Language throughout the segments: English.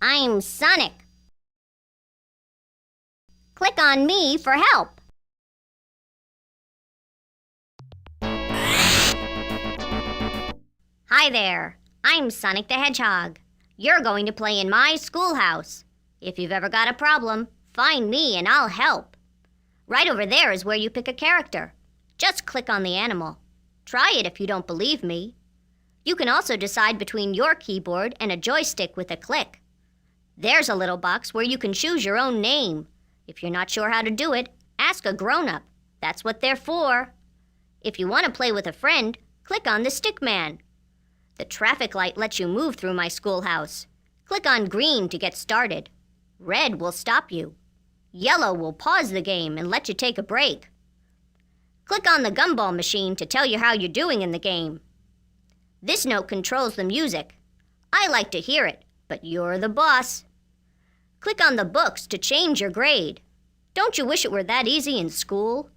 I'm Sonic. Click on me for help. Hi there, I'm Sonic the Hedgehog. You're going to play in my schoolhouse. If you've ever got a problem, find me and I'll help. Right over there is where you pick a character. Just click on the animal. Try it if you don't believe me. You can also decide between your keyboard and a joystick with a click. There's a little box where you can choose your own name. If you're not sure how to do it, ask a grown-up. That's what they're for. If you want to play with a friend, click on the stick man. The traffic light lets you move through my schoolhouse. Click on green to get started. Red will stop you. Yellow will pause the game and let you take a break. Click on the gumball machine to tell you how you're doing in the game. This note controls the music. I like to hear it, but you're the boss. Click on the books to change your grade. Don't you wish it were that easy in school?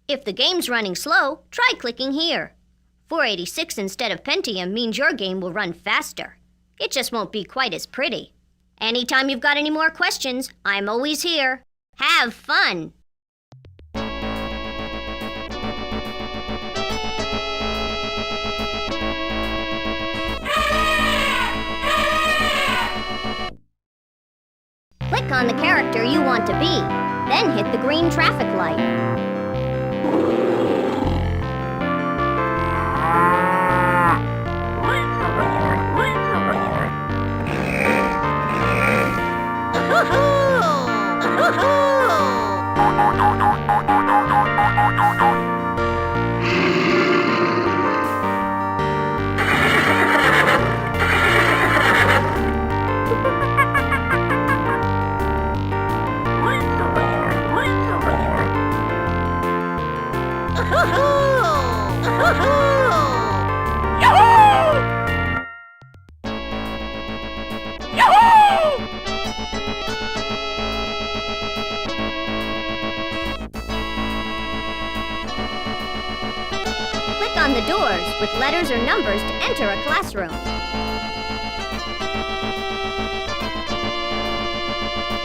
If the game's running slow, try clicking here. 486 instead of Pentium means your game will run faster. It just won't be quite as pretty. Anytime you've got any more questions, I'm always here. Have fun! Click on the character you want to be, then hit the green traffic light. On the doors with letters or numbers to enter a classroom.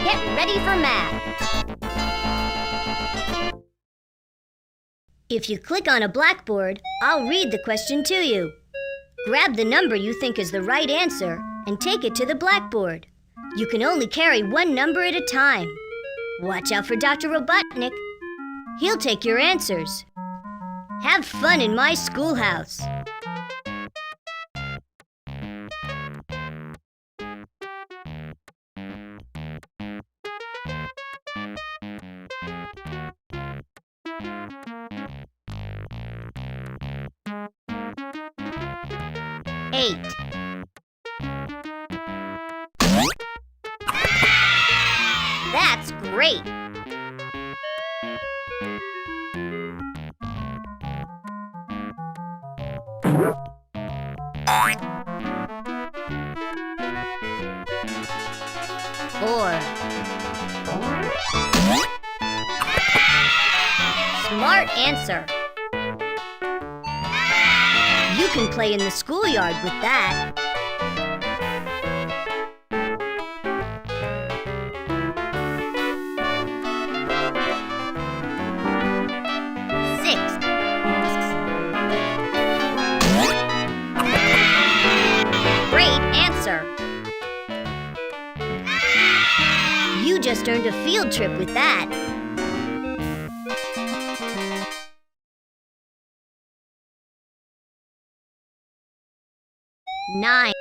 Get ready for math. If you click on a blackboard, I'll read the question to you. Grab the number you think is the right answer and take it to the blackboard. You can only carry one number at a time. Watch out for Dr. Robotnik. He'll take your answers. Have fun in my schoolhouse. Eight. That's great. 4. Smart answer. You can play in the schoolyard with that. 6. Great answer. You just earned a field trip with that. 9.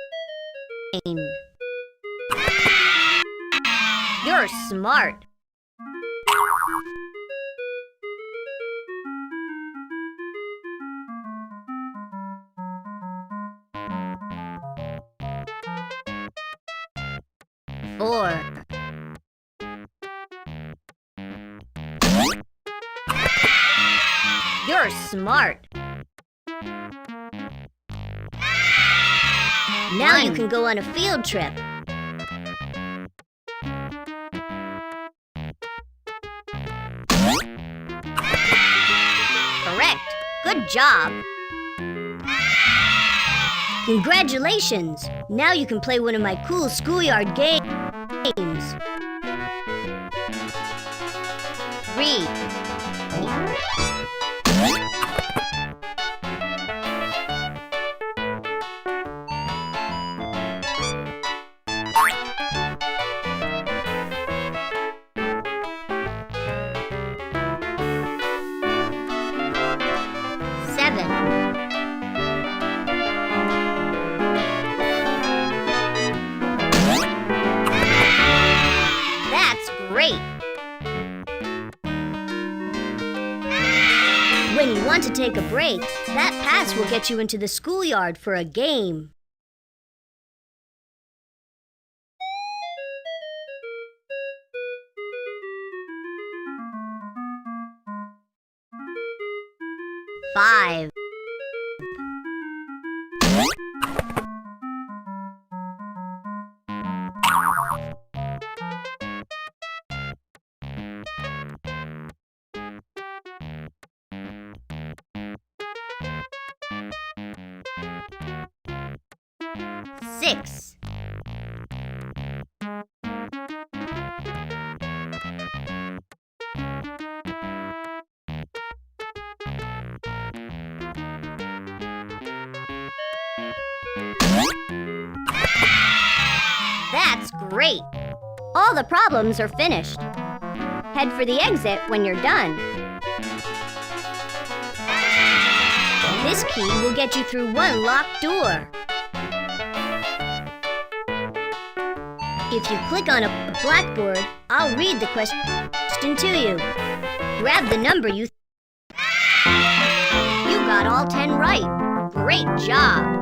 You're smart. 4. You're smart. Now you can go on a field trip. Correct. Good job. Congratulations! Now you can play one of my cool schoolyard games. Read. Great! When you want to take a break, that pass will get you into the schoolyard for a game. Five. 6. That's great! All the problems are finished. Head for the exit when you're done. This key will get you through one locked door. If you click on a blackboard, I'll read the question to you. Grab the number you got all 10 right. Great job!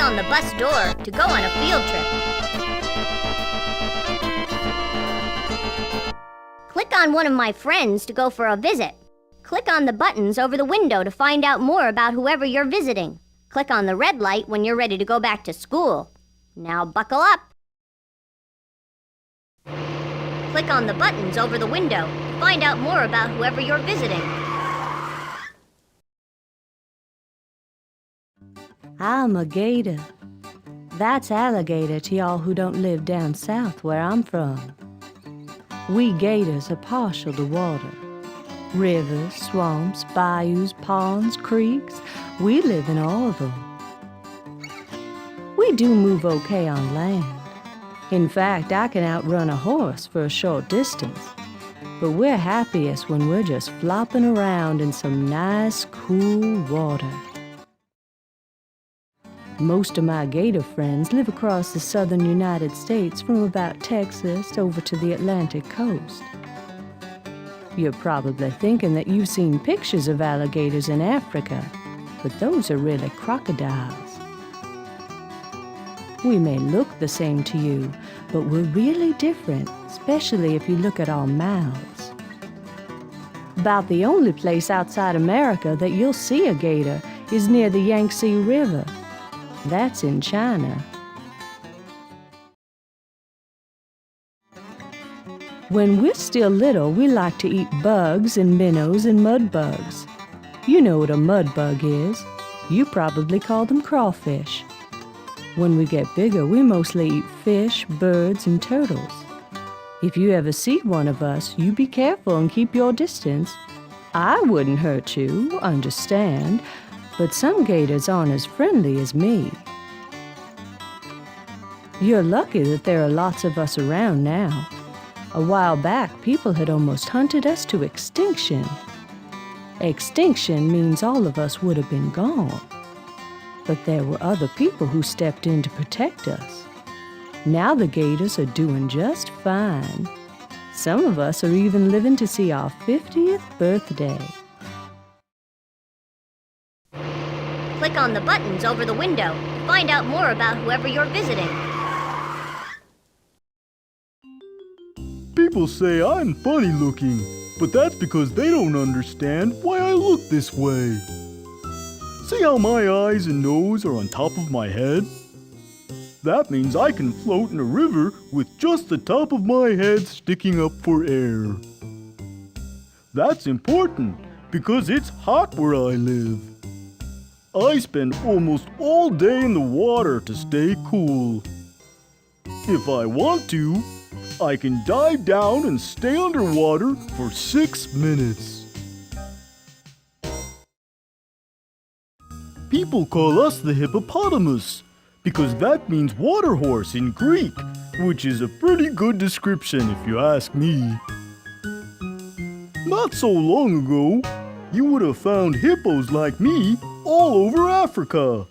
On the bus door to go on a field trip. Click on one of my friends to go for a visit. Click on the buttons over the window to find out more about whoever you're visiting. Click on the red light when you're ready to go back to school. Now buckle up. Click on the buttons over the window to find out more about whoever you're visiting. I'm a gator. That's alligator to y'all who don't live down south where I'm from. We gators are partial to water. Rivers, swamps, bayous, ponds, creeks, we live in all of them. We do move okay on land. In fact, I can outrun a horse for a short distance. But we're happiest when we're just flopping around in some nice, cool water. Most of my gator friends live across the southern United States from about Texas over to the Atlantic coast. You're probably thinking that you've seen pictures of alligators in Africa, but those are really crocodiles. We may look the same to you, but we're really different, especially if you look at our mouths. About the only place outside America that you'll see a gator is near the Yangtze River. That's in China. When we're still little, we like to eat bugs and minnows and mud bugs. You know what a mud bug is. You probably call them crawfish. When we get bigger, we mostly eat fish, birds, and turtles. If you ever see one of us, you be careful and keep your distance. I wouldn't hurt you, understand, but some gators aren't as friendly as me. You're lucky that there are lots of us around now. A while back, people had almost hunted us to extinction. Extinction means all of us would have been gone. But there were other people who stepped in to protect us. Now the gators are doing just fine. Some of us are even living to see our 50th birthday. Click on the buttons over the window. Find out more about whoever you're visiting. People say I'm funny looking, but that's because they don't understand why I look this way. See how my eyes and nose are on top of my head? That means I can float in a river with just the top of my head sticking up for air. That's important because it's hot where I live. I spend almost all day in the water to stay cool. If I want to, I can dive down and stay underwater for 6 minutes. People call us the hippopotamus because that means water horse in Greek, which is a pretty good description if you ask me. Not so long ago, you would have found hippos like me all over Africa.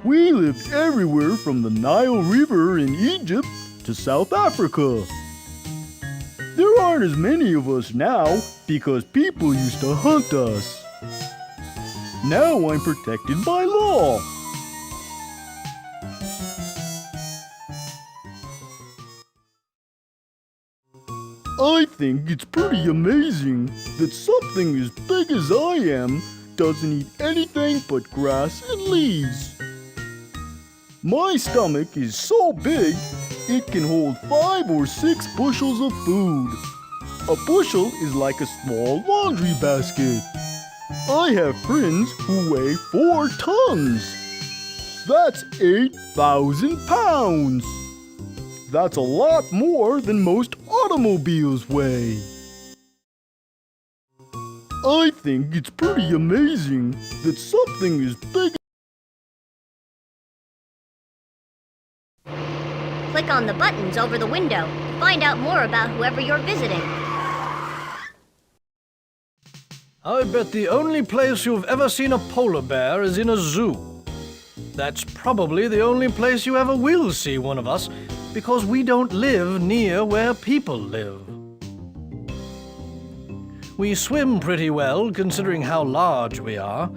We lived everywhere from the Nile River in Egypt to South Africa. There aren't as many of us now because people used to hunt us. Now I'm protected by law. I think it's pretty amazing that something as big as I am doesn't eat anything but grass and leaves. My stomach is so big, it can hold 5 or 6 bushels of food. A bushel is like a small laundry basket. I have friends who weigh 4 tons. That's 8,000 pounds. That's a lot more than most automobiles weigh. I think it's pretty amazing that something as big. Click on the buttons over the window. Find out more about whoever you're visiting. I bet the only place you've ever seen a polar bear is in a zoo. That's probably the only place you ever will see one of us, because we don't live near where people live. We swim pretty well, considering how large we are.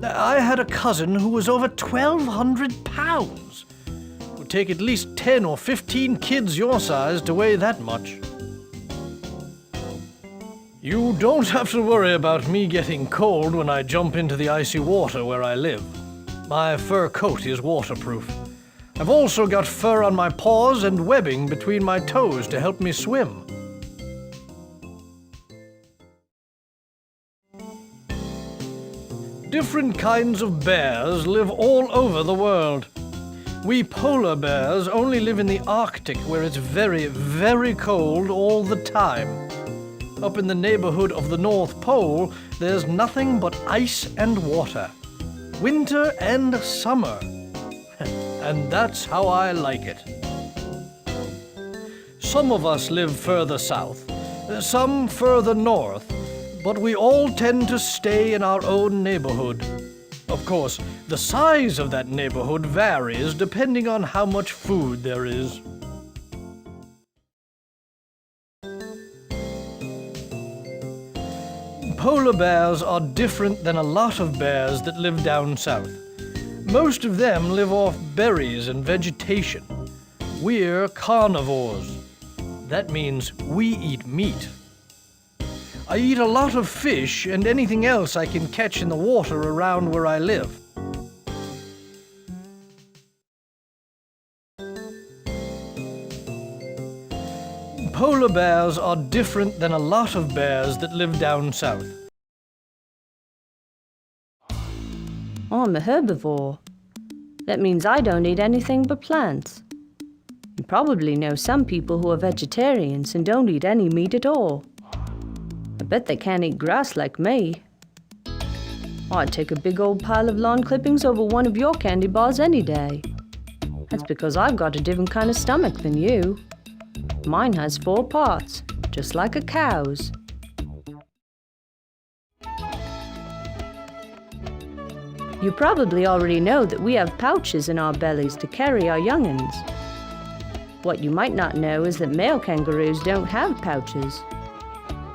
I had a cousin who was over 1,200 pounds. It would take at least 10 or 15 kids your size to weigh that much. You don't have to worry about me getting cold when I jump into the icy water where I live. My fur coat is waterproof. I've also got fur on my paws and webbing between my toes to help me swim. Different kinds of bears live all over the world. We polar bears only live in the Arctic, where it's very, very cold all the time. Up in the neighborhood of the North Pole, there's nothing but ice and water. Winter and summer. And that's how I like it. Some of us live further south, some further north, but we all tend to stay in our own neighborhood. Of course, the size of that neighborhood varies depending on how much food there is. Polar bears are different than a lot of bears that live down south. Most of them live off berries and vegetation. We're carnivores. That means we eat meat. I eat a lot of fish and anything else I can catch in the water around where I live. Polar bears are different than a lot of bears that live down south. I'm a herbivore. That means I don't eat anything but plants. You probably know some people who are vegetarians and don't eat any meat at all. I bet they can't eat grass like me. I'd take a big old pile of lawn clippings over one of your candy bars any day. That's because I've got a different kind of stomach than you. Mine has 4 parts, just like a cow's. You probably already know that we have pouches in our bellies to carry our young'uns. What you might not know is that male kangaroos don't have pouches.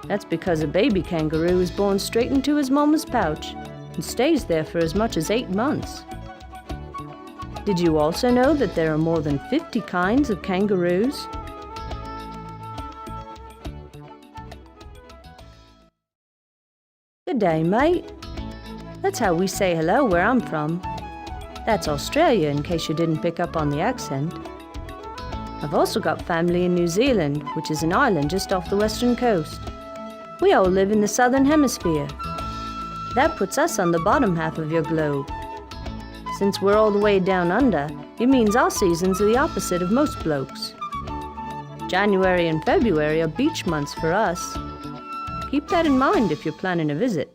That's because a baby kangaroo is born straight into his mama's pouch and stays there for as much as 8 months. Did you also know that there are more than 50 kinds of kangaroos? Good day, mate. That's how we say hello where I'm from. That's Australia, in case you didn't pick up on the accent. I've also got family in New Zealand, which is an island just off the western coast. We all live in the southern hemisphere. That puts us on the bottom half of your globe. Since we're all the way down under, it means our seasons are the opposite of most blokes. January and February are beach months for us. Keep that in mind if you're planning a visit.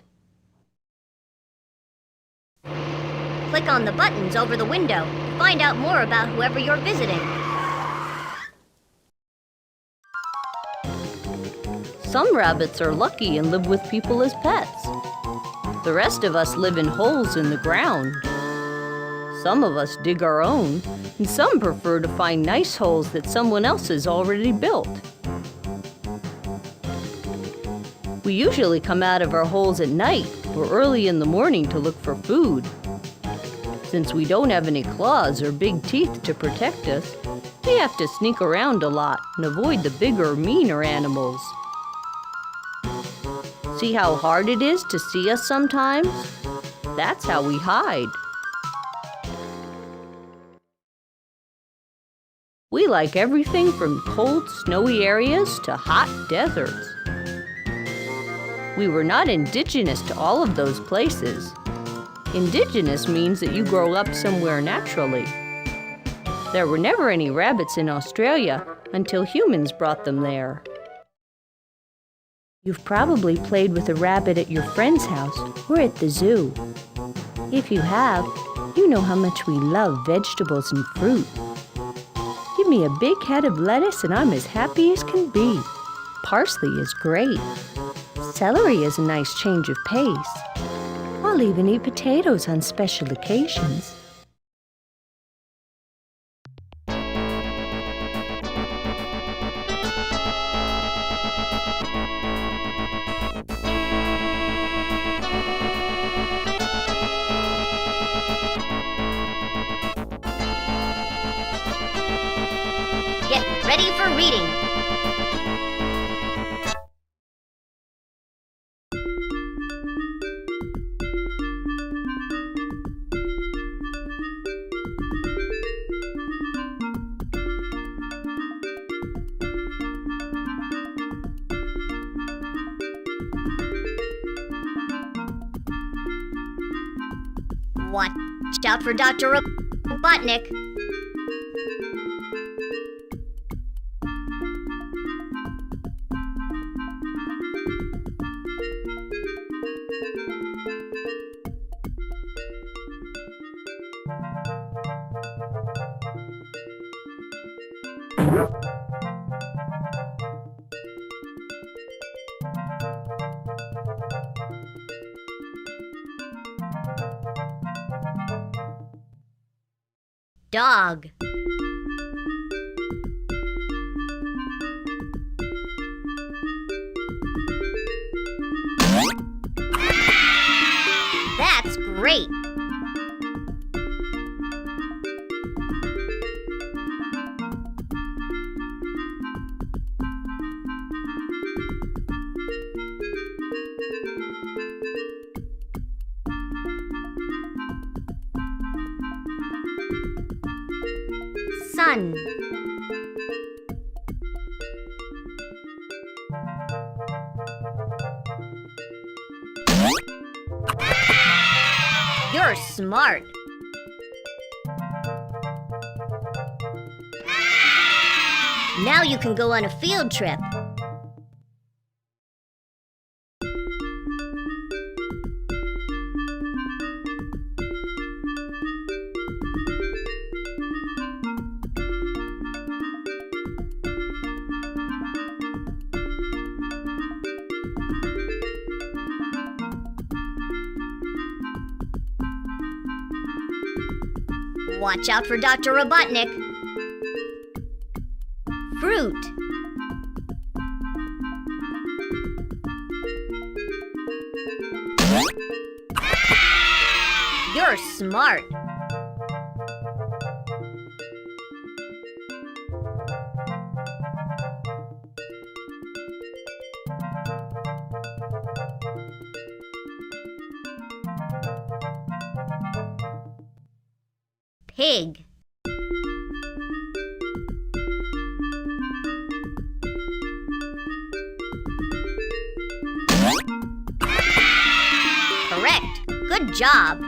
Click on the buttons over the window to find out more about whoever you're visiting. Some rabbits are lucky and live with people as pets. The rest of us live in holes in the ground. Some of us dig our own, and some prefer to find nice holes that someone else has already built. We usually come out of our holes at night or early in the morning to look for food. Since we don't have any claws or big teeth to protect us, we have to sneak around a lot and avoid the bigger, meaner animals. See how hard it is to see us sometimes? That's how we hide. We like everything from cold, snowy areas to hot deserts. We were not indigenous to all of those places. Indigenous means that you grow up somewhere naturally. There were never any rabbits in Australia until humans brought them there. You've probably played with a rabbit at your friend's house or at the zoo. If you have, you know how much we love vegetables and fruit. Give me a big head of lettuce and I'm as happy as can be. Parsley is great. Celery is a nice change of pace. I'll even eat potatoes on special occasions. Get ready for reading. Watch out for Dr. Robotnik. Dog. That's great. Sun. You're smart. Now you can go on a field trip. Watch out for Dr. Robotnik. Fruit. You're smart. Pig. Correct. Good job.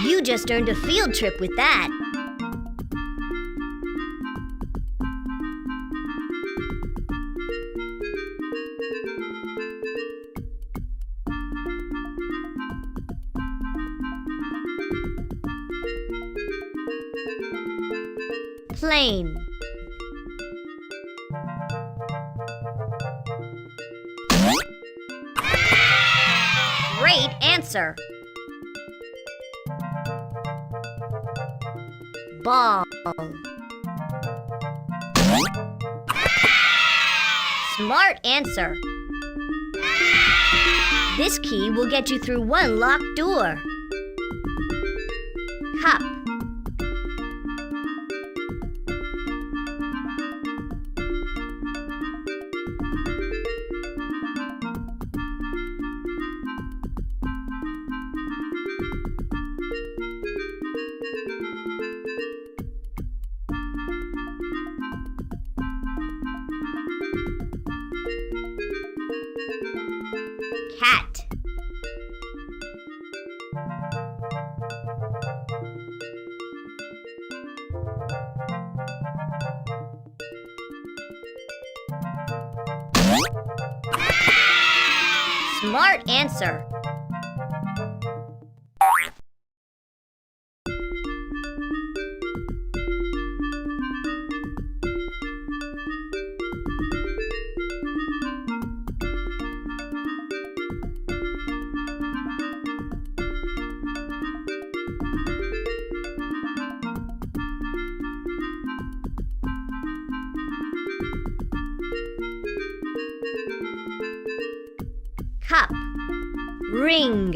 You just earned a field trip with that. Plane. Great answer. Ball. Smart answer. This key will get you through one locked door. Cup. Cat. Smart answer. Cup. Ring.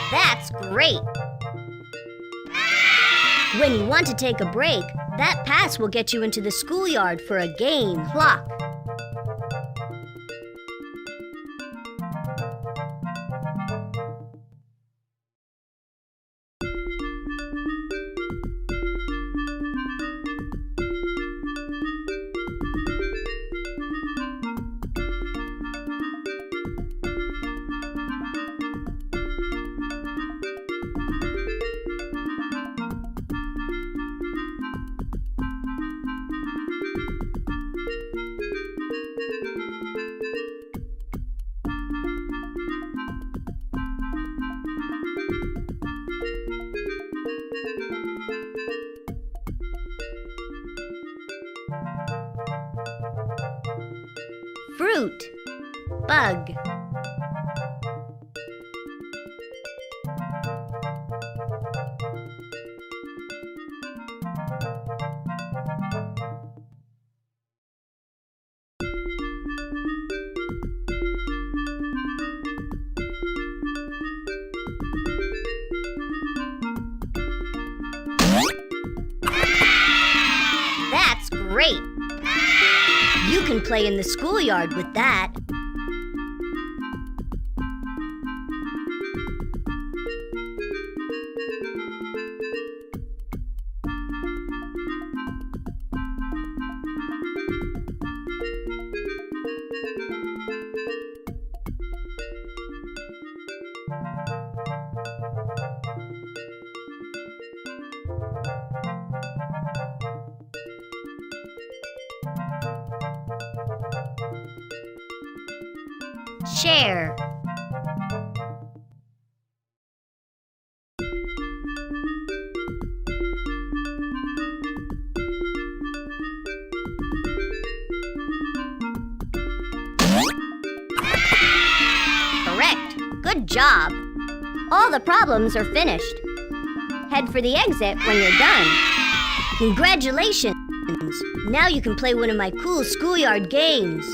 That's great. When you want to take a break, that pass will get you into the schoolyard for a game. Clock. Fruit. Bug. That's great. You can play in the schoolyard with that. Share. Correct. Good job! All the problems are finished. Head for the exit when you're done. Congratulations! Now you can play one of my cool schoolyard games.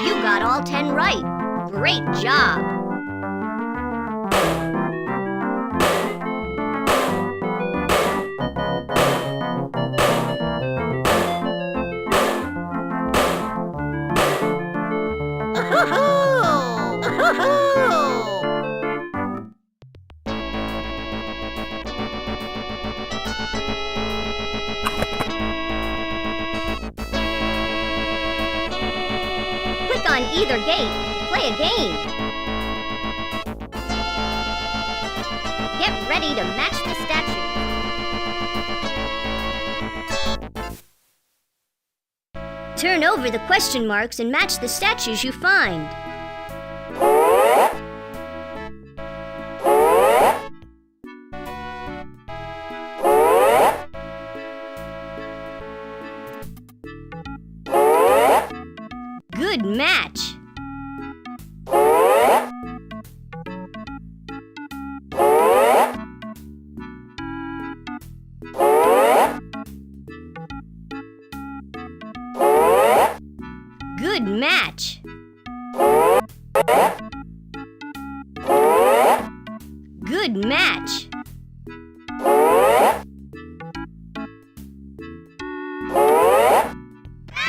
You got all 10 right. Great job! Click on either gate to play a game. Get ready to match the statue. Turn over the question marks and match the statues you find. Good match! Good match! Good match!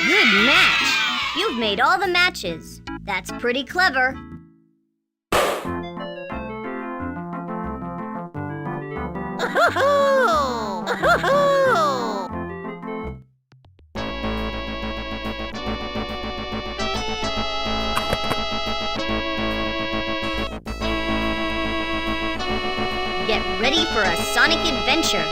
Good match! You've made all the matches. That's pretty clever. Get ready for a Sonic adventure.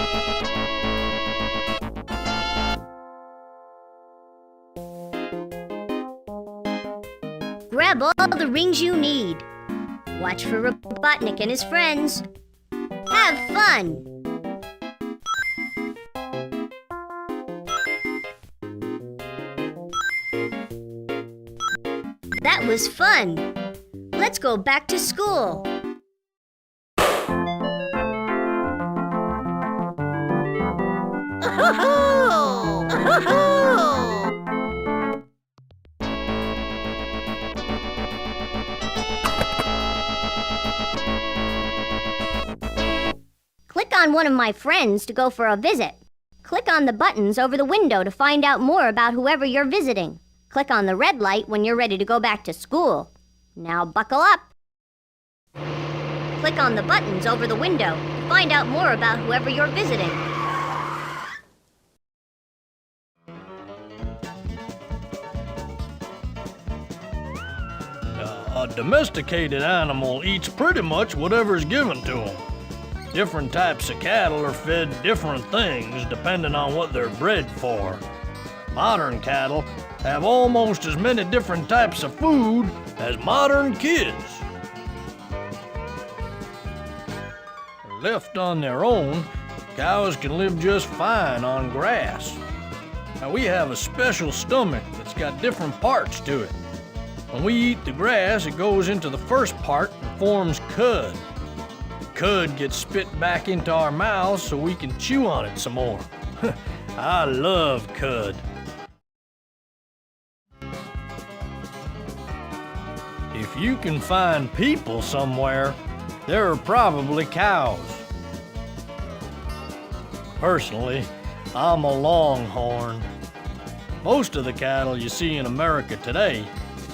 Grab all the rings you need. Watch for Robotnik and his friends. Have fun! That was fun. Let's go back to school. Click on one of my friends to go for a visit. Click on the buttons over the window to find out more about whoever you're visiting. Click on the red light when you're ready to go back to school. Now buckle up. Click on the buttons over the window to find out more about whoever you're visiting. A domesticated animal eats pretty much whatever's given to them. Different types of cattle are fed different things depending on what they're bred for. Modern cattle have almost as many different types of food as modern kids. Left on their own, cows can live just fine on grass. Now we have a special stomach that's got different parts to it. When we eat the grass, it goes into the first part and forms cud. The cud gets spit back into our mouths so we can chew on it some more. I love cud. If you can find people somewhere, there are probably cows. Personally, I'm a longhorn. Most of the cattle you see in America today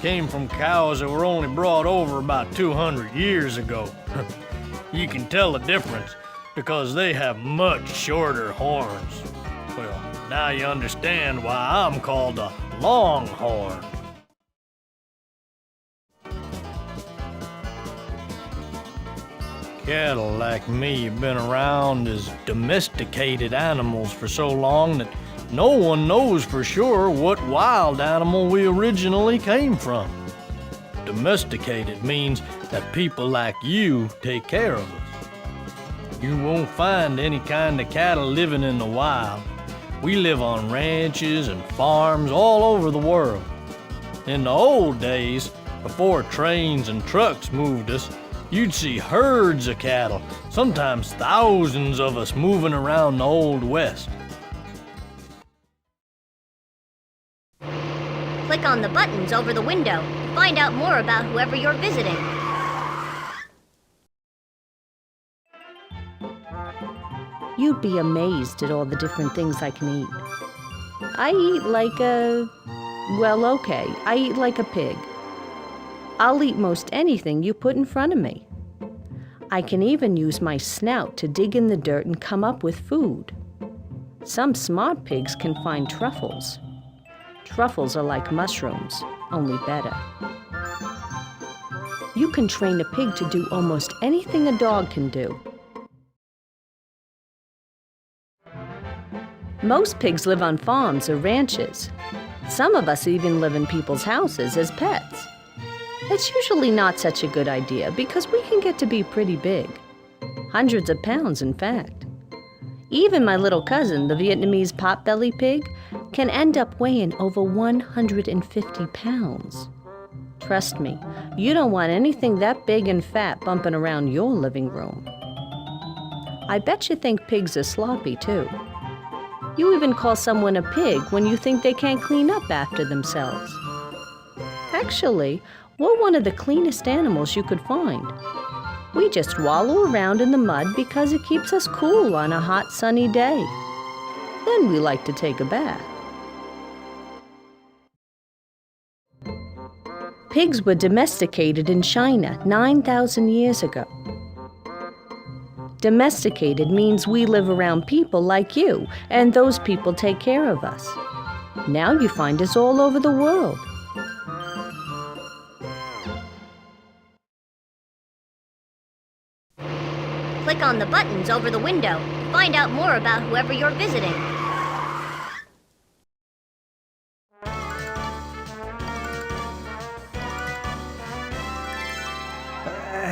came from cows that were only brought over about 200 years ago. You can tell the difference because they have much shorter horns. Well, now you understand why I'm called a longhorn. Cattle like me have been around as domesticated animals for so long that no one knows for sure what wild animal we originally came from. Domesticated means that people like you take care of us. You won't find any kind of cattle living in the wild. We live on ranches and farms all over the world. In the old days, before trains and trucks moved us, you'd see herds of cattle, sometimes thousands of us moving around the Old West. Click on the buttons over the window to find out more about whoever you're visiting. You'd be amazed at all the different things I can eat. I eat like a... well, okay, I eat like a pig. I'll eat most anything you put in front of me. I can even use my snout to dig in the dirt and come up with food. Some smart pigs can find truffles. Truffles are like mushrooms, only better. You can train a pig to do almost anything a dog can do. Most pigs live on farms or ranches. Some of us even live in people's houses as pets. It's usually not such a good idea because we can get to be pretty big. Hundreds of pounds, in fact. Even my little cousin, the Vietnamese potbelly pig, can end up weighing over 150 pounds. Trust me, you don't want anything that big and fat bumping around your living room. I bet you think pigs are sloppy, too. You even call someone a pig when you think they can't clean up after themselves. Actually, we're one of the cleanest animals you could find. We just wallow around in the mud because it keeps us cool on a hot, sunny day. Then we like to take a bath. Pigs were domesticated in China 9,000 years ago. Domesticated means we live around people like you, and those people take care of us. Now you find us all over the world. Click on the buttons over the window to find out more about whoever you're visiting.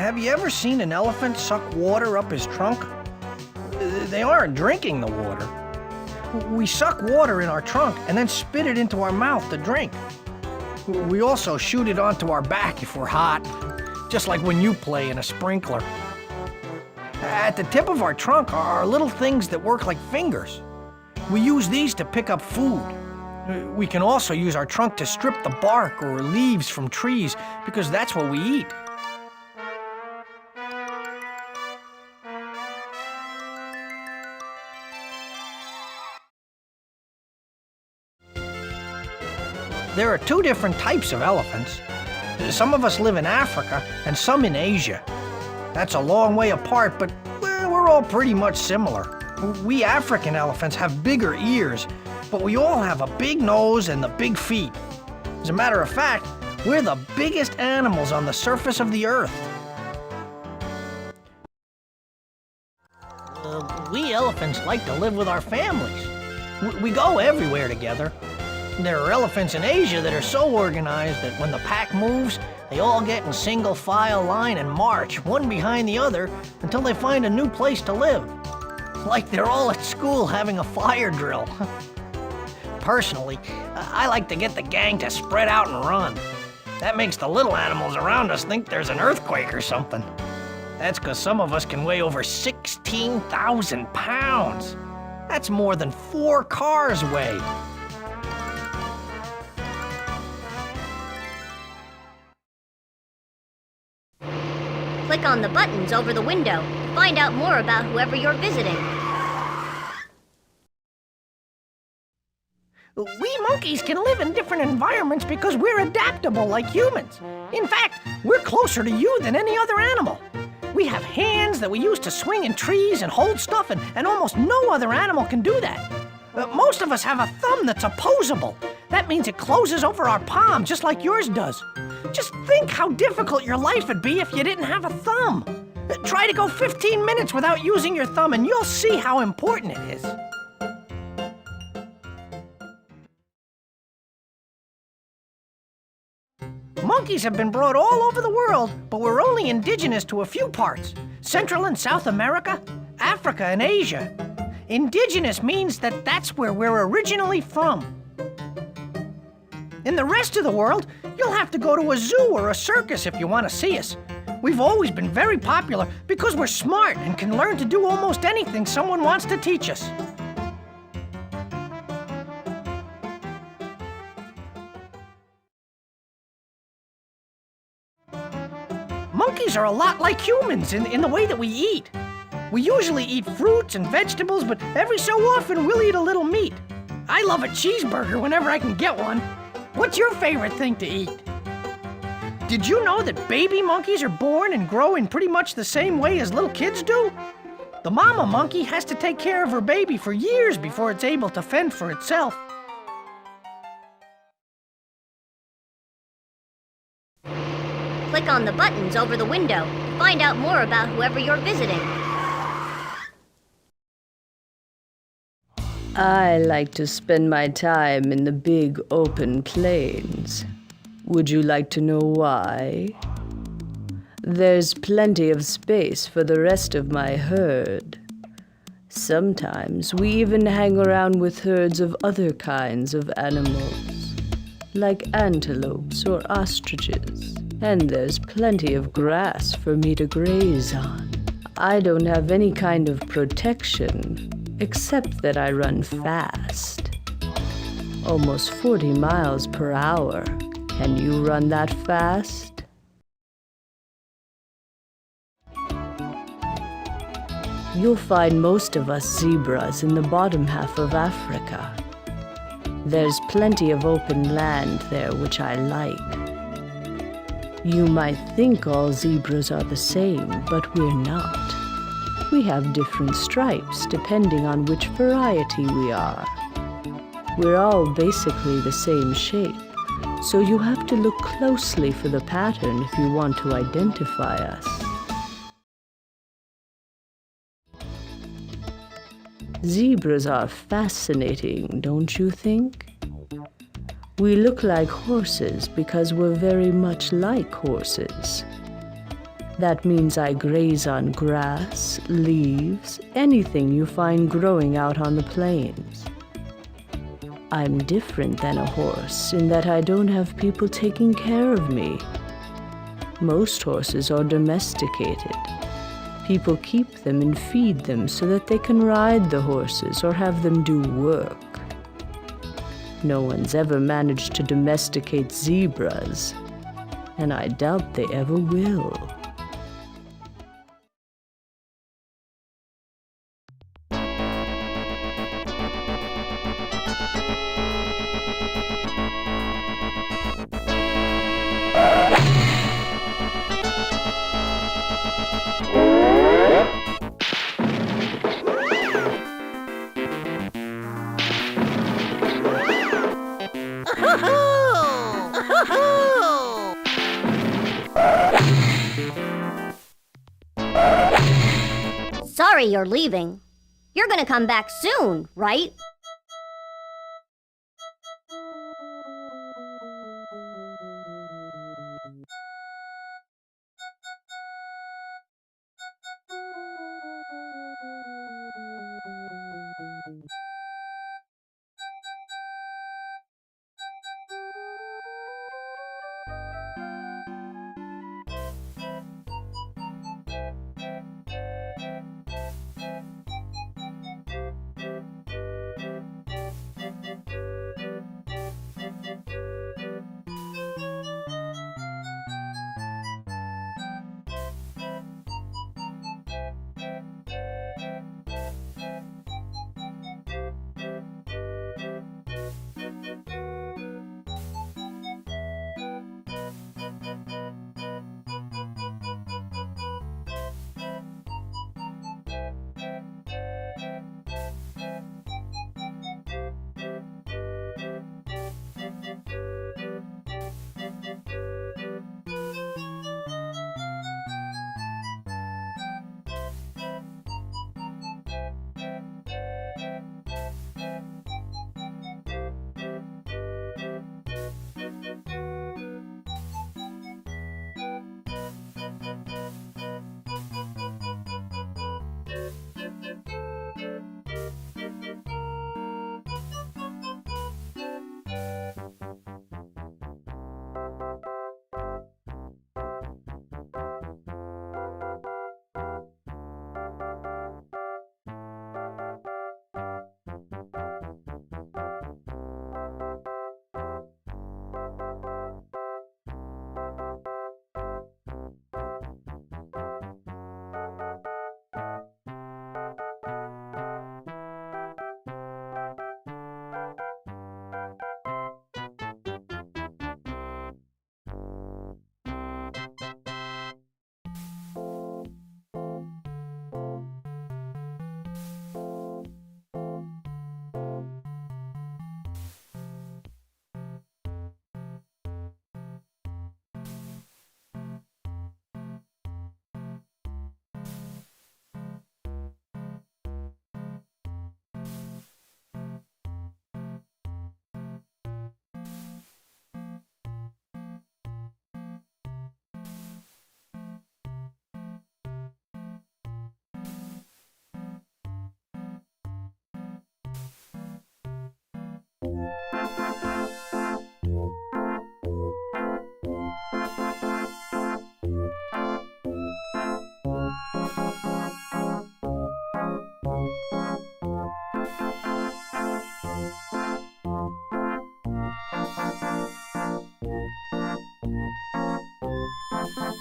Have you ever seen an elephant suck water up his trunk? They aren't drinking the water. We suck water in our trunk and then spit it into our mouth to drink. We also shoot it onto our back if we're hot, just like when you play in a sprinkler. At the tip of our trunk are little things that work like fingers. We use these to pick up food. We can also use our trunk to strip the bark or leaves from trees because that's what we eat. There are two different types of elephants. Some of us live in Africa and some in Asia. That's a long way apart, but we're all pretty much similar. We African elephants have bigger ears, but we all have a big nose and the big feet. As a matter of fact, we're the biggest animals on the surface of the earth. We elephants like to live with our families. We go everywhere together. There are elephants in Asia that are so organized that when the pack moves, they all get in single file line and march, one behind the other, until they find a new place to live. Like they're all at school having a fire drill. Personally, I like to get the gang to spread out and run. That makes the little animals around us think there's an earthquake or something. That's because some of us can weigh over 16,000 pounds. That's more than 4 cars weigh. Click on the buttons over the window to find out more about whoever you're visiting. We monkeys can live in different environments because we're adaptable like humans. In fact, we're closer to you than any other animal. We have hands that we use to swing in trees and hold stuff, and almost no other animal can do that. Most of us have a thumb that's opposable. That means it closes over our palm just like yours does. Just think how difficult your life would be if you didn't have a thumb. Try to go 15 minutes without using your thumb and you'll see how important it is. Monkeys have been brought all over the world, but we're only indigenous to a few parts. Central and South America, Africa and Asia. Indigenous means that that's where we're originally from. In the rest of the world, you'll have to go to a zoo or a circus if you want to see us. We've always been very popular because we're smart and can learn to do almost anything someone wants to teach us. Monkeys are a lot like humans in the way that we eat. We usually eat fruits and vegetables, but every so often we'll eat a little meat. I love a cheeseburger whenever I can get one. What's your favorite thing to eat? Did you know that baby monkeys are born and grow in pretty much the same way as little kids do? The mama monkey has to take care of her baby for years before it's able to fend for itself. Click on the buttons over the window to find out more about whoever you're visiting. I like to spend my time in the big open plains. Would you like to know why? There's plenty of space for the rest of my herd. Sometimes we even hang around with herds of other kinds of animals, like antelopes or ostriches. And there's plenty of grass for me to graze on. I don't have any kind of protection, except that I run fast. Almost 40 miles per hour. Can you run that fast? You'll find most of us zebras in the bottom half of Africa. There's plenty of open land there, which I like. You might think all zebras are the same, but we're not. We have different stripes depending on which variety we are. We're all basically the same shape, so you have to look closely for the pattern if you want to identify us. Zebras are fascinating, don't you think? We look like horses because we're very much like horses. That means I graze on grass, leaves, anything you find growing out on the plains. I'm different than a horse in that I don't have people taking care of me. Most horses are domesticated. People keep them and feed them so that they can ride the horses or have them do work. No one's ever managed to domesticate zebras, and I doubt they ever will. Sorry you're leaving. You're gonna come back soon, right?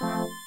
Bye.